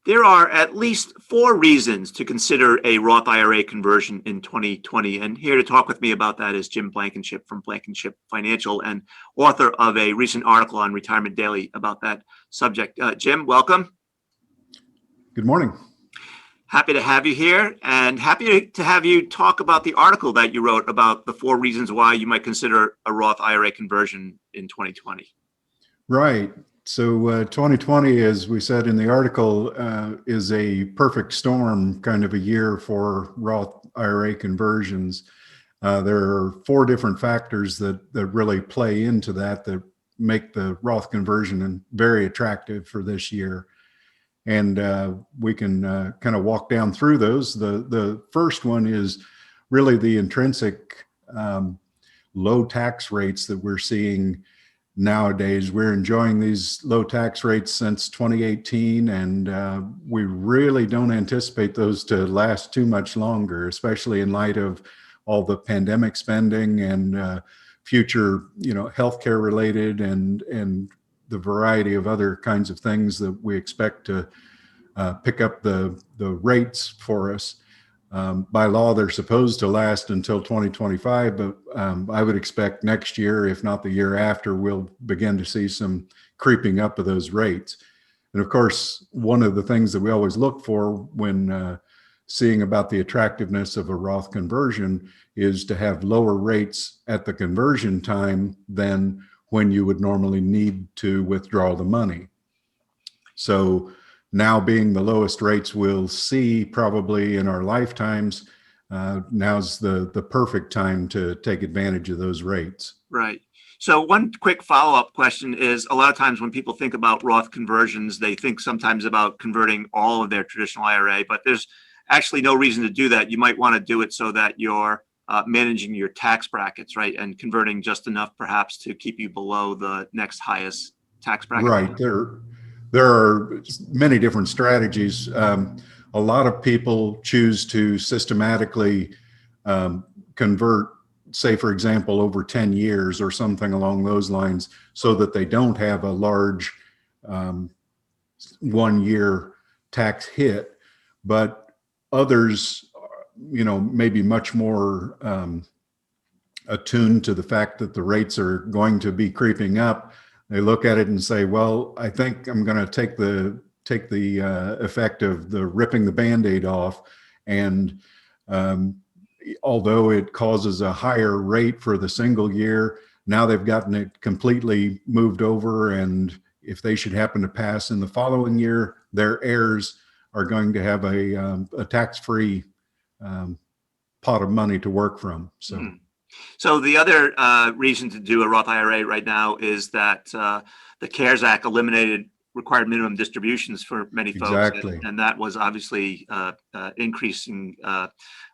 There are at least 4 reasons to consider a Roth IRA conversion in 2020. And here to talk with me about that is Jim Blankenship from Blankenship Financial and author of a recent article on Retirement Daily about that subject. Jim, welcome. Good morning. Happy to have you here, and happy to have you talk about the article that you wrote about the 4 reasons why you might consider a Roth IRA conversion in 2020. Right. So 2020, as we said in the article, is a perfect storm kind of a year for Roth IRA conversions. There are 4 different factors that really play into that make the Roth conversion very attractive for this year. And we can kind of walk down through those. The first one is really the intrinsic low tax rates that we're seeing nowadays. We're enjoying these low tax rates since 2018, and we really don't anticipate those to last too much longer, especially in light of all the pandemic spending and future, healthcare related and the variety of other kinds of things that we expect to pick up the rates for us. By law, they're supposed to last until 2025, but I would expect next year, if not the year after, we'll begin to see some creeping up of those rates. And of course, one of the things that we always look for when seeing about the attractiveness of a Roth conversion is to have lower rates at the conversion time than when you would normally need to withdraw the money. So now being the lowest rates we'll see probably in our lifetimes, now's the perfect time to take advantage of those rates. Right. So one quick follow-up question is, a lot of times when people think about Roth conversions, they think sometimes about converting all of their traditional IRA, but there's actually no reason to do that. You might want to do it so that you're managing your tax brackets, right? And converting just enough perhaps to keep you below the next highest tax bracket. Right. There are many different strategies. A lot of people choose to systematically convert, say, for example, over 10 years or something along those lines, so that they don't have a large 1-year tax hit. But others, maybe much more attuned to the fact that the rates are going to be creeping up. They look at it and say, well, I think I'm going to take the effect of the ripping the Band-Aid off. And although it causes a higher rate for the single year, now they've gotten it completely moved over. And if they should happen to pass in the following year, their heirs are going to have a tax-free pot of money to work from. So the other reason to do a Roth IRA right now is that the CARES Act eliminated required minimum distributions for many folks. Exactly. And that was obviously increasing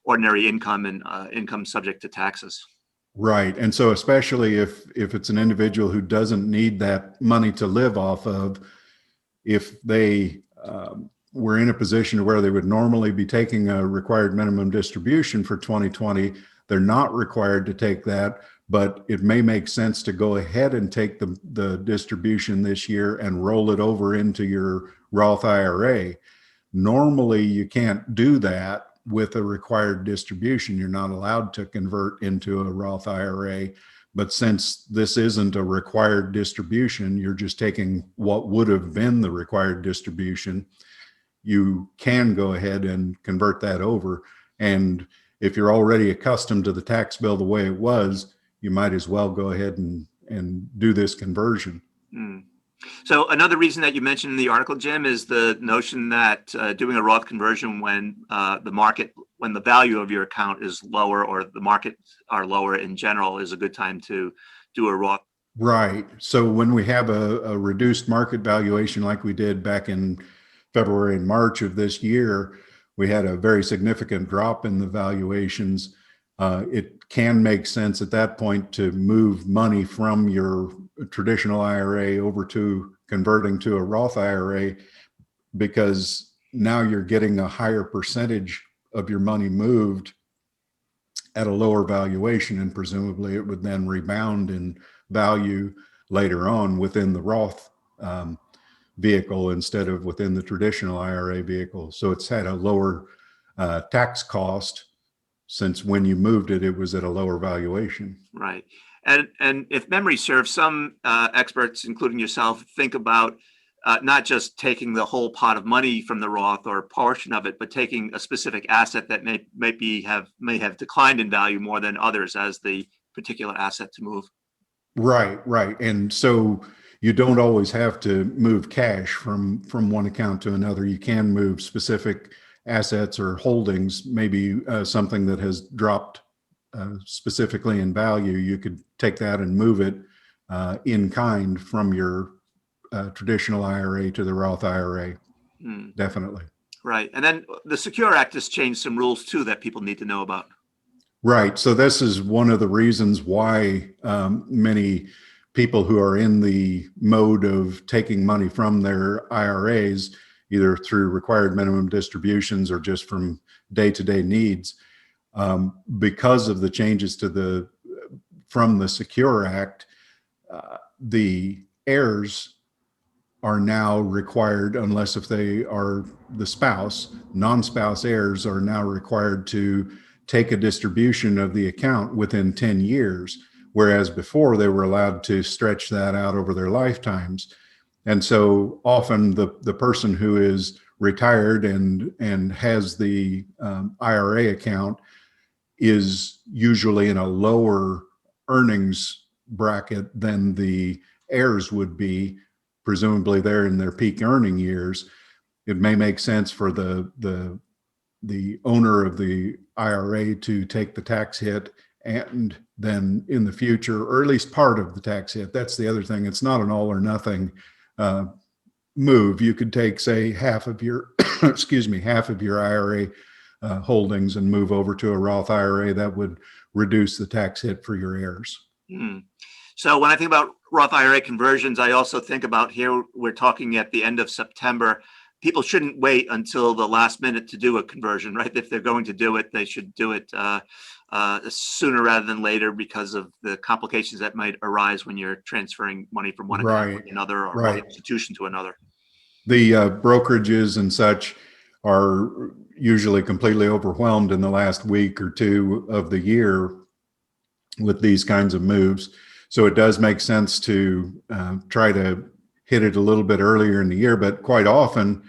ordinary income and income subject to taxes. Right. And so especially if it's an individual who doesn't need that money to live off of, if they were in a position where they would normally be taking a required minimum distribution for 2020, they're not required to take that, but it may make sense to go ahead and take the distribution this year and roll it over into your Roth IRA. Normally, you can't do that with a required distribution. You're not allowed to convert into a Roth IRA. But since this isn't a required distribution, you're just taking what would have been the required distribution, you can go ahead and convert that over. And if you're already accustomed to the tax bill the way it was, you might as well go ahead and do this conversion. So another reason that you mentioned in the article, Jim, is the notion that doing a Roth conversion when the value of your account is lower or the markets are lower in general is a good time to do a Roth. Right. So when we have a reduced market valuation like we did back in February and March of this year, we had a very significant drop in the valuations. It can make sense at that point to move money from your traditional IRA over to converting to a Roth IRA, because now you're getting a higher percentage of your money moved at a lower valuation, and presumably it would then rebound in value later on within the Roth vehicle instead of within the traditional IRA vehicle. So it's had a lower tax cost, since when you moved it, it was at a lower valuation. Right. And if memory serves, some experts, including yourself, think about not just taking the whole pot of money from the Roth or a portion of it, but taking a specific asset that may have declined in value more than others as the particular asset to move. Right, right. And so you don't always have to move cash from one account to another. You can move specific assets or holdings, maybe something that has dropped specifically in value. You could take that and move it in kind from your traditional IRA to the Roth IRA. Definitely. Right. And then the Secure Act has changed some rules too that people need to know about. Right. So this is one of the reasons why many people who are in the mode of taking money from their IRAs, either through required minimum distributions or just from day-to-day needs, because of the changes to from the Secure Act, the heirs are now required, unless if they are the spouse, non-spouse heirs are now required to take a distribution of the account within 10 years, whereas before they were allowed to stretch that out over their lifetimes. And so often the person who is retired and has the IRA account is usually in a lower earnings bracket than the heirs would be. Presumably they're in their peak earning years. It may make sense for the owner of the IRA to take the tax hit, and then in the future, or at least part of the tax hit. That's the other thing. It's not an all or nothing move. You could take, say, half of your, half of your IRA holdings and move over to a Roth IRA. That would reduce the tax hit for your heirs. So when I think about Roth IRA conversions, I also think about, here we're talking at the end of September. People shouldn't wait until the last minute to do a conversion, right? If they're going to do it, they should do it sooner rather than later, because of the complications that might arise when you're transferring money from one account to another, or one institution to another. The brokerages and such are usually completely overwhelmed in the last week or two of the year with these kinds of moves. So it does make sense to try to hit it a little bit earlier in the year, but quite often,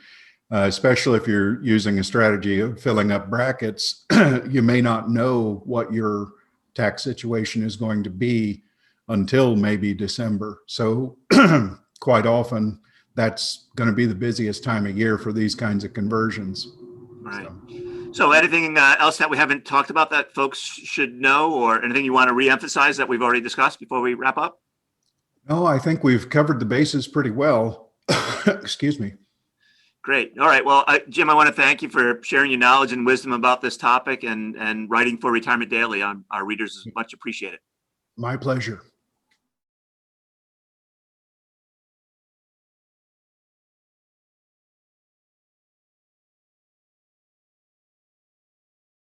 especially if you're using a strategy of filling up brackets, you may not know what your tax situation is going to be until maybe December. So quite often, that's going to be the busiest time of year for these kinds of conversions. Right. So anything else that we haven't talked about that folks should know, or anything you want to reemphasize that we've already discussed before we wrap up? No, I think we've covered the bases pretty well. Excuse me. Great. All right. Well, Jim, I want to thank you for sharing your knowledge and wisdom about this topic, and writing for Retirement Daily. Our readers much appreciate it. My pleasure.